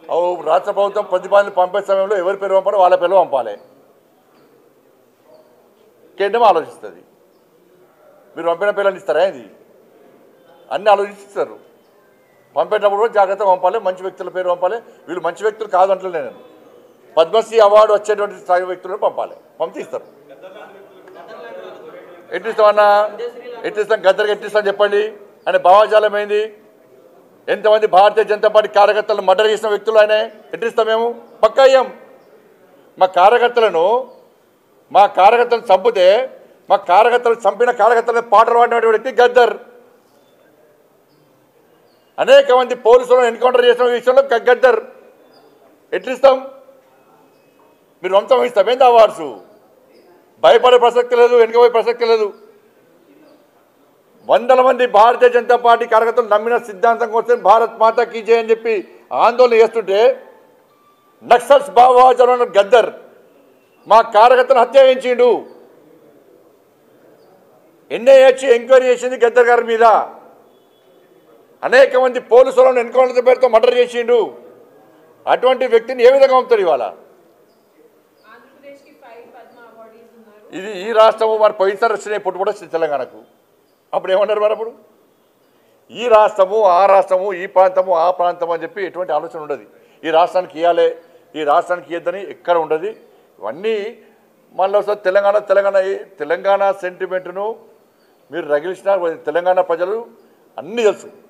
రాష్ట్ర ప్రభుత్వం ప్రతిపాదనలు పంపే సమయంలో ఎవరి పేరు పంపాలో వాళ్ళ పేరు పంపాలి. కేంద్రం ఆలోచిస్తుంది. మీరు పంపిన పేర్లను ఇస్తారా? ఇది అన్నీ ఆలోచిస్తారు. పంపేటప్పుడు కూడా జాగ్రత్తగా పంపాలి. మంచి వ్యక్తుల పేరు పంపాలి. వీళ్ళు మంచి వ్యక్తులు కాదంటలే నేను. పద్మశ్రీ అవార్డు వచ్చేటువంటి స్థాయి వ్యక్తులను పంపాలి. పంపితే ఇస్తారు. ఎట్టిస్తామన్నా? ఎట్టిస్తాం? గద్దరికి ఎట్టిస్తాం చెప్పండి. ఆయన భావజాలం ఏంది? ఎంతమంది భారతీయ జనతా పార్టీ కార్యకర్తలను మర్డర్ చేసిన వ్యక్తులు ఆయన ఎట్టిస్తాం? మేము పక్కా అయ్యాం. మా కార్యకర్తలను చంపితే మా కార్యకర్తలు చంపిన కార్యకర్తలను పాటలు పాడినటువంటి వ్యక్తి గద్దర్. అనేక మంది పోలీసులను ఎన్కౌంటర్ చేసిన విషయంలో గద్దర్. ఎట్లిస్తాం? మీరు వంశం ఇస్తాం. ఏంది అవార్డ్స్? భయపడే ప్రసక్తి లేదు, వెనుకపోయే ప్రసక్తి లేదు. వందల మంది భారతీయ జనతా పార్టీ కార్యకర్తలు నమ్మిన సిద్ధాంతం కోసం భారత్ మాతా కీ జై అని చెప్పి ఆందోళన చేస్తుంటే నక్సల్స్ భావజాలం గద్దర్ మా కార్యకర్తను హత్య చేయించిండు. ఎన్ఐఏ ఎంక్వైరీ చేసింది గద్దర్ గారి మీద. అనేక మంది పోలీసులను ఎన్కౌంటర్ పేరుతో మర్డర్ చేసిండు. అటువంటి వ్యక్తిని ఏ విధంగా పంపుతారు ఇవాళ? ఇది ఈ రాష్ట్రము మరి పోయినసారి వచ్చినాయి పుట్టుబడి వచ్చింది తెలంగాణకు. అప్పుడు ఏమన్నారు మరి? అప్పుడు ఈ రాష్ట్రము ఆ రాష్ట్రము, ఈ ప్రాంతము ఆ ప్రాంతం అని చెప్పి ఎటువంటి ఆలోచన ఉండదు. ఈ రాష్ట్రానికి ఇవ్వాలి, ఈ రాష్ట్రానికి ఇవ్వద్దని ఎక్కడ ఉండదు. ఇవన్నీ మళ్ళీ ఒకసారి తెలంగాణ సెంటిమెంట్ను మీరు రగిలిసిన తెలంగాణ ప్రజలు అన్నీ తెలుసు.